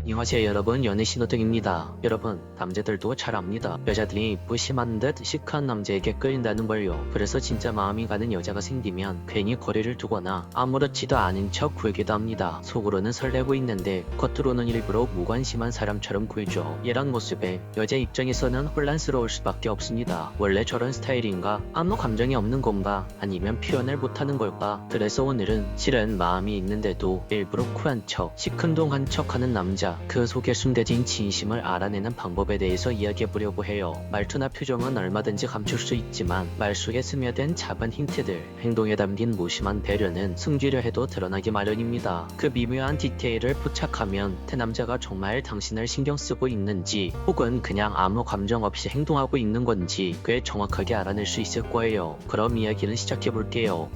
안녕하세요 여러분, 연애 신호등입니다. 여러분, 남자들도 잘 압니다. 여자들이 무심한 듯 시크한 남자에게 끌린다는 걸요. 그래서 진짜 마음이 가는 여자가 생기면 괜히 거리를 두거나 아무렇지도 않은 척 굴기도 합니다. 속으로는 설레고 있는데 겉으로는 일부러 무관심한 사람처럼 굴죠. 이런 모습에 여자 입장에서는 혼란스러울 수밖에 없습니다. 원래 저런 스타일인가? 아무 감정이 없는 건가? 아니면 표현을 못하는 걸까? 그래서 오늘은 실은 마음이 있는데도 일부러 쿨한 척, 시큰둥한 척하는 남자, 그 속에 숨겨진 진심을 알아내는 방법에 대해서 이야기해보려고 해요. 말투나 표정은 얼마든지 감출 수 있지만 말 속에 스며든 작은 힌트들, 행동에 담긴 무심한 배려는 숨기려 해도 드러나기 마련입니다. 그 미묘한 디테일을 포착하면 그 남자가 정말 당신을 신경 쓰고 있는지 혹은 그냥 아무 감정 없이 행동하고 있는 건지 꽤 정확하게 알아낼 수 있을 거예요. 그럼 이야기를 시작해볼게요.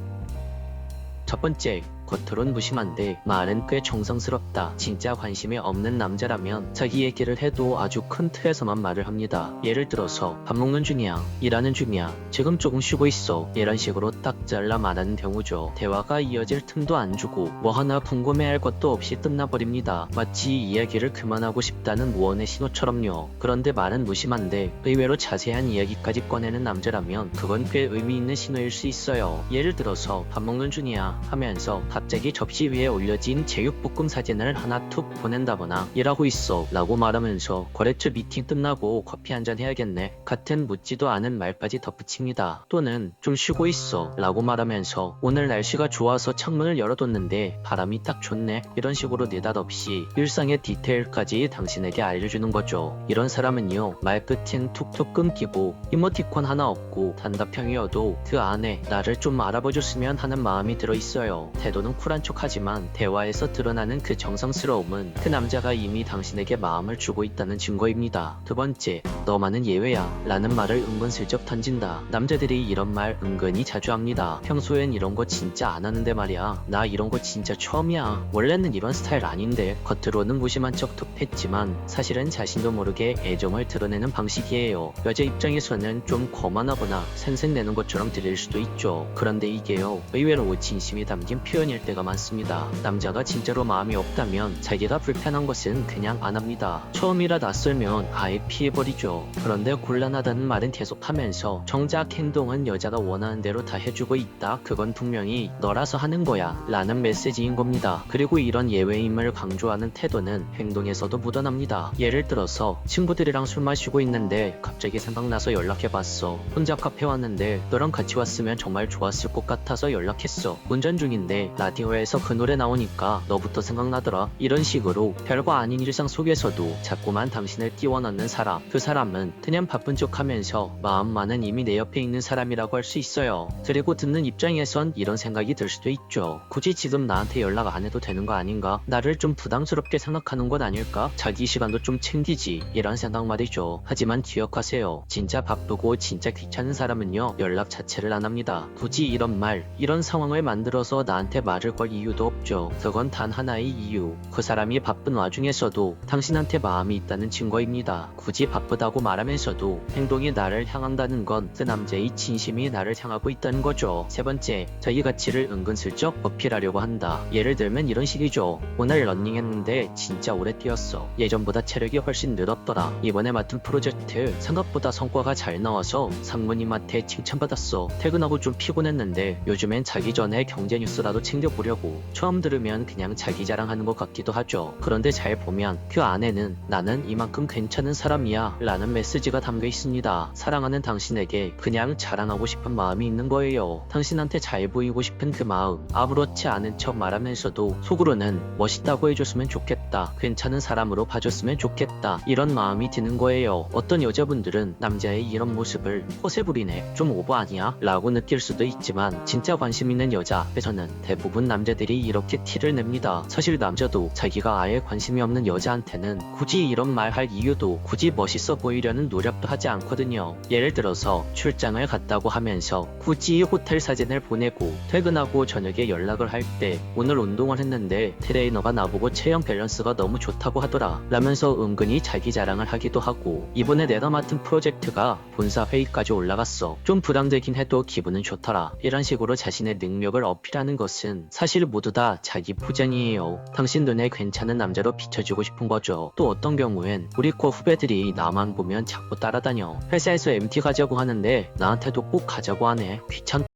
첫 번째, 겉으론 무심한데 말은 꽤 정성스럽다. 진짜 관심이 없는 남자라면 자기 얘기를 해도 아주 큰 틀에서만 말을 합니다. 예를 들어서 밥 먹는 중이야, 일하는 중이야, 지금 조금 쉬고 있어, 이런 식으로 딱 잘라 말하는 경우죠. 대화가 이어질 틈도 안 주고 뭐 하나 궁금해할 것도 없이 끝나버립니다. 마치 이야기를 그만하고 싶다는 무언의 신호처럼요. 그런데 말은 무심한데 의외로 자세한 이야기까지 꺼내는 남자라면 그건 꽤 의미 있는 신호일 수 있어요. 예를 들어서 밥 먹는 중이야 하면서 갑자기 접시 위에 올려진 제육볶음 사진을 하나 툭 보낸다거나 일하고 있어 라고 말하면서 거래처 미팅 끝나고 커피 한잔 해야겠네 같은 묻지도 않은 말까지 덧붙입니다. 또는 좀 쉬고 있어 라고 말하면서 오늘 날씨가 좋아서 창문을 열어뒀는데 바람이 딱 좋네, 이런 식으로 느닷없이 일상의 디테일까지 당신에게 알려주는 거죠. 이런 사람은요, 말끝은 툭툭 끊기고 이모티콘 하나 없고 단답형이어도 그 안에 나를 좀 알아봐줬으면 하는 마음이 들어있어요. 태도는 쿨한 척하지만 대화에서 드러나는 그 정성스러움은 그 남자가 이미 당신에게 마음을 주고 있다는 증거입니다. 두 번째, 너만은 예외야 라는 말을 은근슬쩍 던진다. 남자들이 이런 말 은근히 자주 합니다. 평소엔 이런 거 진짜 안 하는데 말이야, 나 이런 거 진짜 처음이야, 원래는 이런 스타일 아닌데. 겉으로는 무심한 척 툭 했지만 사실은 자신도 모르게 애정을 드러내는 방식이에요. 여자 입장에서는 좀 거만하거나 생색내는 것처럼 들릴 수도 있죠. 그런데 이게요, 의외로 진심이 담긴 표현일 때가 많습니다. 남자가 진짜로 마음이 없다면 자기가 불편한 것은 그냥 안 합니다. 처음이라 낯설면 아예 피해버리죠. 그런데 곤란하다는 말은 계속하면서 정작 행동은 여자가 원하는 대로 다 해주고 있다, 그건 분명히 너라서 하는 거야 라는 메시지인 겁니다. 그리고 이런 예외임을 강조하는 태도는 행동에서도 묻어납니다. 예를 들어서 친구들이랑 술 마시고 있는데 갑자기 생각나서 연락해봤어. 혼자 카페 왔는데 너랑 같이 왔으면 정말 좋았을 것 같아서 연락했어. 운전 중인데 라디오에서 그 노래 나오니까 너부터 생각나더라. 이런 식으로 별거 아닌 일상 속에서도 자꾸만 당신을 끼워넣는 사람, 그 사람은 그냥 바쁜 척하면서 마음만은 이미 내 옆에 있는 사람이라고 할 수 있어요. 그리고 듣는 입장에선 이런 생각이 들 수도 있죠. 굳이 지금 나한테 연락 안 해도 되는 거 아닌가? 나를 좀 부담스럽게 생각하는 건 아닐까? 자기 시간도 좀 챙기지, 이런 생각 말이죠. 하지만 기억하세요. 진짜 바쁘고 진짜 귀찮은 사람은요, 연락 자체를 안 합니다. 굳이 이런 말, 이런 상황을 만들어서 나한테 말을 걸 이유도 없죠. 그건 단 하나의 이유, 그 사람이 바쁜 와중에서도 당신한테 마음이 있다는 증거입니다. 굳이 바쁘다고 말하면서도 행동이 나를 향한다는 건 그 남자의 진심이 나를 향하고 있다는 거죠. 세 번째, 자기 가치를 은근슬쩍 어필하려고 한다. 예를 들면 이런 식이죠. 오늘 러닝했는데 진짜 오래 뛰었어. 예전보다 체력이 훨씬 늘었더라. 이번에 맡은 프로젝트 생각보다 성과가 잘 나와서 상무님한테 칭찬받았어. 퇴근하고 좀 피곤했는데 요즘엔 자기 전에 경제 뉴스라도 챙겨보려고. 처음 들으면 그냥 자기 자랑하는 것 같기도 하죠. 그런데 잘 보면 그 안에는 나는 이만큼 괜찮은 사람이야 라는 메시지가 담겨 있습니다. 사랑하는 당신에게 그냥 자랑하고 싶은 마음이 있는 거예요. 당신한테 잘 보이고 싶은 그 마음, 아무렇지 않은 척 말하면서도 속으로는 멋있다고 해줬으면 좋겠다, 괜찮은 사람으로 봐줬으면 좋겠다, 이런 마음이 드는 거예요. 어떤 여자분들은 남자의 이런 모습을 허세 부리네, 좀 오버 아니야? 라고 느낄 수도 있지만 진짜 관심 있는 여자 앞에서는 대부분 남자들이 이렇게 티를 냅니다. 사실 남자도 자기가 아예 관심이 없는 여자한테는 굳이 이런 말 할 이유도, 굳이 멋있어 보이려는 노력도 하지 않거든요. 예를 들어서 출장을 갔다고 하면서 굳이 호텔 사진을 보내고 퇴근하고 저녁에 연락을 할 때 오늘 운동을 했는데 트레이너가 나보고 체형 밸런스가 너무 좋다고 하더라 라면서 은근히 자기 자랑을 하기도 하고, 이번에 내가 맡은 프로젝트가 본사 회의까지 올라갔어, 좀 부담되긴 해도 기분은 좋더라, 이런 식으로 자신의 능력을 어필하는 것은 경우엔 사실 모두 다 자기 포장이에요. 당신 눈에 괜찮은 남자로 비춰주고 싶은 거죠. 또 어떤 경우엔 우리 코 후배들이 나만 보면 자꾸 따라다녀. 회사에서 MT 가자고 하는데 나한테도 꼭 가자고 하네. 귀찮다.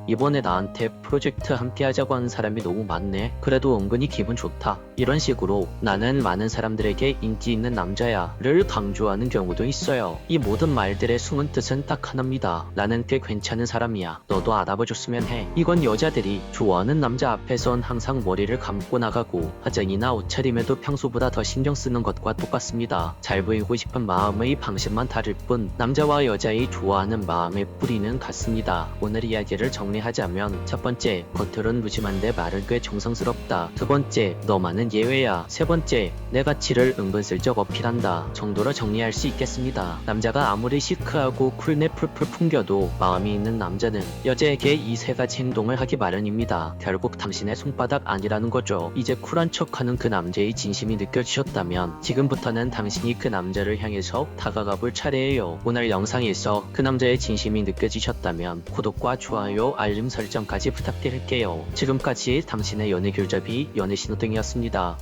이번에 나한테 프로젝트 함께 하자고 하는 사람이 너무 많네. 그래도 은근히 기분 좋다. 이런 식으로 나는 많은 사람들에게 인기 있는 남자야를 강조하는 경우도 있어요. 이 모든 말들의 숨은 뜻은 딱 하나입니다. 나는 꽤 괜찮은 사람이야. 너도 알아봐줬으면 해. 이건 여자들이 좋아하는 남자 앞에선 항상 머리를 감고 나가고 화장이나 옷차림에도 평소보다 더 신경 쓰는 것과 똑같습니다. 잘 보이고 싶은 마음의 방식만 다를 뿐 남자와 여자의 좋아하는 마음의 뿌리는 같습니다. 오늘 이야기를 정리하자면 첫 번째, 겉으론 무심한데 말은 꽤 정성스럽다. 두 번째, 너만은 예외야. 세 번째, 내 가치를 은근슬쩍 어필한다 정도로 정리할 수 있겠습니다. 남자가 아무리 시크하고 쿨내 풀풀 풍겨도 마음이 있는 남자는 여자에게 이 세 가지 행동을 하기 마련입니다. 결국 당신의 손바닥 아니라는 거죠. 이제 쿨한 척하는 그 남자의 진심이 느껴지셨다면 지금부터는 당신이 그 남자를 향해서 다가가 볼 차례예요. 오늘 영상에서 그 남자의 진심이 느껴지셨다면 구독과 좋아요, 알림 설정까지 부탁드릴게요. 지금까지 당신의 연애 길잡이 연애신호등이었습니다.